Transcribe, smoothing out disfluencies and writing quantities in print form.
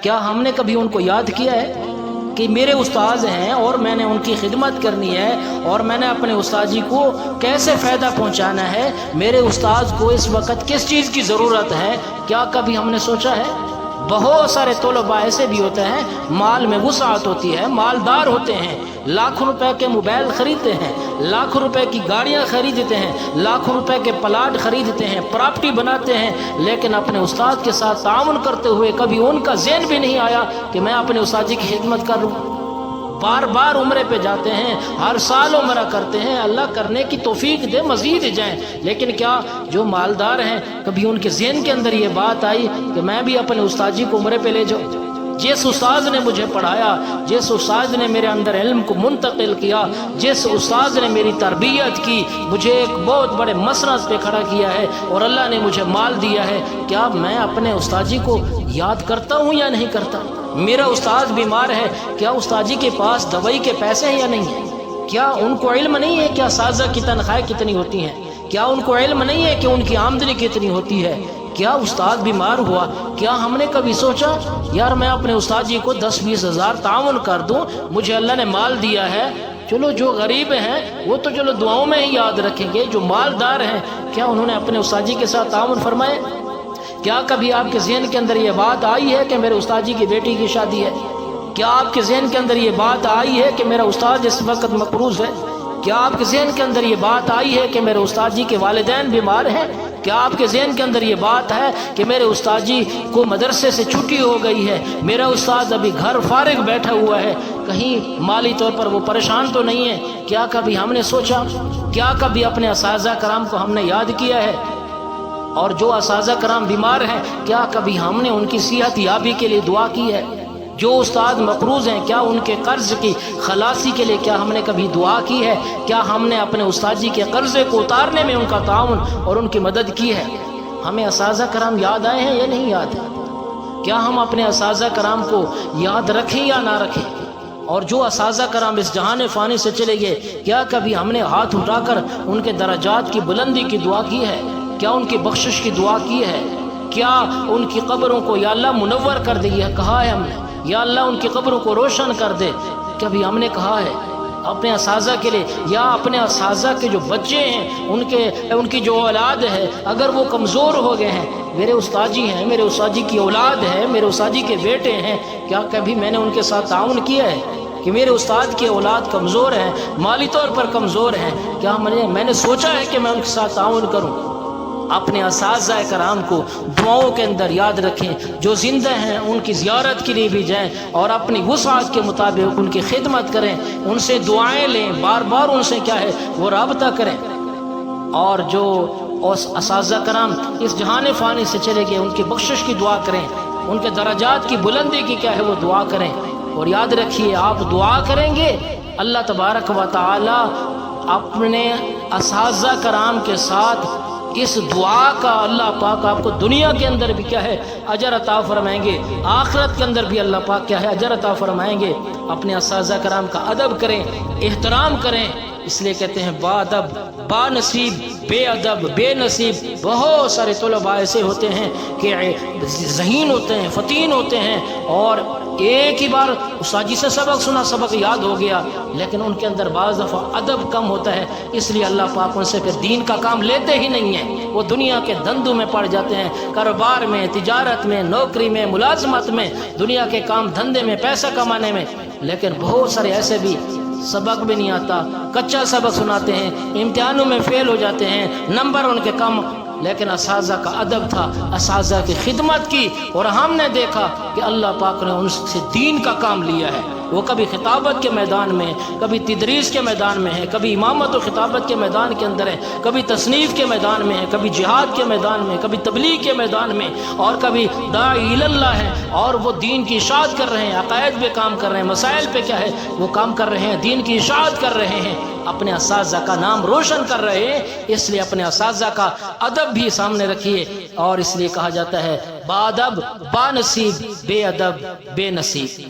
کیا ہم نے کبھی ان کو یاد کیا ہے کہ میرے استاذ ہیں اور میں نے ان کی خدمت کرنی ہے اور میں نے اپنے استاد جی کو کیسے فائدہ پہنچانا ہے، میرے استاذ کو اس وقت کس چیز کی ضرورت ہے، کیا کبھی ہم نے سوچا ہے؟ بہت سارے طلباء ایسے بھی ہوتے ہیں مال میں وسعت ہوتی ہے، مالدار ہوتے ہیں، لاکھوں روپے کے موبائل خریدتے ہیں، لاکھوں روپے کی گاڑیاں خریدتے ہیں، لاکھوں روپے کے پلاٹ خریدتے ہیں، پراپرٹی بناتے ہیں، لیکن اپنے استاد کے ساتھ تعاون کرتے ہوئے کبھی ان کا ذہن بھی نہیں آیا کہ میں اپنے استاد جی کی خدمت کر لوں۔ بار بار عمرے پہ جاتے ہیں، ہر سال عمرہ کرتے ہیں، اللہ کرنے کی توفیق دے مزید جائیں، لیکن کیا جو مالدار ہیں کبھی ان کے ذہن کے اندر یہ بات آئی کہ میں بھی اپنے استاد جی کو عمرے پہ لے جاؤں؟ جس استاد نے مجھے پڑھایا، جس استاد نے میرے اندر علم کو منتقل کیا، جس استاد نے میری تربیت کی، مجھے ایک بہت بڑے مسند پہ کھڑا کیا ہے اور اللہ نے مجھے مال دیا ہے، کیا میں اپنے استاد جی کو یاد کرتا ہوں یا نہیں کرتا؟ میرا استاد بیمار ہے، کیا استاد جی کے پاس دوائی کے پیسے ہیں یا نہیں ہیں؟ کیا ان کو علم نہیں ہے کہ اساتذہ کی تنخواہیں کتنی ہوتی ہیں؟ کیا ان کو علم نہیں ہے کہ ان کی آمدنی کتنی ہوتی ہے؟ کیا استاد بیمار ہوا، کیا ہم نے کبھی سوچا یار میں اپنے استاد جی کو 10-20 ہزار تعاون کر دوں، مجھے اللہ نے مال دیا ہے، چلو جو غریب ہیں وہ تو چلو دعاؤں میں ہی یاد رکھیں گے، جو مالدار ہیں کیا انہوں نے اپنے استاد جی کے ساتھ تعاون فرمائے؟ کیا کبھی آپ کے ذہن کے اندر یہ بات آئی ہے کہ میرے استاد جی کی بیٹی کی شادی ہے؟ کیا آپ کے ذہن کے اندر یہ بات آئی ہے کہ میرا استاد اس وقت مقروض ہے؟ کیا آپ کے ذہن کے اندر یہ بات آئی ہے کہ میرے استاد جی کے والدین بیمار ہیں؟ کیا آپ کے ذہن کے اندر یہ بات ہے کہ میرے استاد جی کو مدرسے سے چھٹی ہو گئی ہے، میرا استاد ابھی گھر فارغ بیٹھا ہوا ہے، کہیں مالی طور پر وہ پریشان تو نہیں ہے؟ کیا کبھی ہم نے سوچا؟ کیا کبھی اپنے اساتذہ کرام کو ہم نے یاد کیا ہے؟ اور جو اساتذہ کرام بیمار ہیں کیا کبھی ہم نے ان کی صحت یابی کے لیے دعا کی ہے؟ جو استاد مقروض ہیں کیا ان کے قرض کی خلاصی کے لیے کیا ہم نے کبھی دعا کی ہے؟ کیا ہم نے اپنے استاد جی کے قرضے کو اتارنے میں ان کا تعاون اور ان کی مدد کی ہے؟ ہمیں اساتذہ کرام یاد آئے ہیں یا نہیں یاد ہے؟ کیا ہم اپنے اساتذہ کرام کو یاد رکھیں یا نہ رکھیں؟ اور جو اساتذہ کرام اس جہان فانی سے چلے گئے کیا کبھی ہم نے ہاتھ اٹھا کر ان کے درجات کی بلندی کی دعا کی ہے؟ کیا ان کی بخشش کی دعا کی ہے؟ کیا ان کی قبروں کو یا اللہ منور کر دے؟ یہ کہا ہے ہم نے یا اللہ ان کی قبروں کو روشن کر دے، کبھی ہم نے کہا ہے اپنے اساتذہ کے لیے؟ یا اپنے اساتذہ کے جو بچے ہیں ان کی جو اولاد ہے اگر وہ کمزور ہو گئے ہیں، میرے استاد جی ہیں، میرے استاد جی کی اولاد ہے، میرے استاد جی کے بیٹے ہیں، کیا کبھی میں نے ان کے ساتھ تعاون کیا ہے کہ میرے استاد کی اولاد کمزور ہیں، مالی طور پر کمزور ہیں، کیا میں نے سوچا ہے کہ میں ان کے ساتھ تعاون کروں؟ اپنے اساتذہ کرام کو دعاؤں کے اندر یاد رکھیں، جو زندہ ہیں ان کی زیارت کے لیے بھی جائیں اور اپنی وسعت کے مطابق ان کی خدمت کریں، ان سے دعائیں لیں، بار بار ان سے کیا ہے وہ رابطہ کریں۔ اور جو اساتذہ کرام اس جہان فانی سے چلے گئے ان کی بخشش کی دعا کریں، ان کے درجات کی بلندی کی کیا ہے وہ دعا کریں۔ اور یاد رکھیے آپ دعا کریں گے اللہ تبارک و تعالی اپنے اساتذہ کرام کے ساتھ اس دعا کا اللہ پاک آپ کو دنیا کے اندر بھی کیا ہے اجر عطا فرمائیں گے، آخرت کے اندر بھی اللہ پاک کیا ہے اجر عطا فرمائیں گے۔ اپنے اساتذہ کرام کا ادب کریں، احترام کریں، اس لیے کہتے ہیں با ادب با نصیب، بے ادب بے نصیب۔ بہت سارے طلباء ایسے ہوتے ہیں کہ ذہین ہوتے ہیں، فتین ہوتے ہیں، اور ایک ہی بار استاد جی سے سبق سنا، سبق یاد ہو گیا، لیکن ان کے اندر بعض دفعہ ادب کم ہوتا ہے، اس لیے اللہ پاک ان سے پھر دین کا کام لیتے ہی نہیں ہیں، وہ دنیا کے دھندوں میں پڑ جاتے ہیں، کاروبار میں، تجارت میں، نوکری میں، ملازمت میں، دنیا کے کام دھندے میں، پیسہ کمانے میں۔ لیکن بہت سارے ایسے بھی سبق بھی نہیں آتا، کچا سبق سناتے ہیں، امتحانوں میں فیل ہو جاتے ہیں، نمبر ان کے کم، لیکن اساتذہ کا ادب تھا، اساتذہ کی خدمت کی، اور ہم نے دیکھا کہ اللہ پاک نے ان سے دین کا کام لیا ہے۔ وہ کبھی خطابت کے میدان میں، کبھی تدریس کے میدان میں ہے، کبھی امامت و خطابت کے میدان کے اندر ہے، کبھی تصنیف کے میدان میں ہے، کبھی جہاد کے میدان میں، کبھی تبلیغ کے میدان میں، اور کبھی داعی اللہ ہے، اور وہ دین کی اشاعت کر رہے ہیں، عقائد پہ کام کر رہے ہیں، مسائل پہ کیا ہے وہ کام کر رہے ہیں، دین کی اشاعت کر رہے ہیں، اپنے اساتذہ کا نام روشن کر رہے ہیں۔ اس لیے اپنے اساتذہ کا ادب بھی سامنے رکھیے، اور اس لیے کہا جاتا ہے با ادب با نصیب، بے ادب بے نصیب۔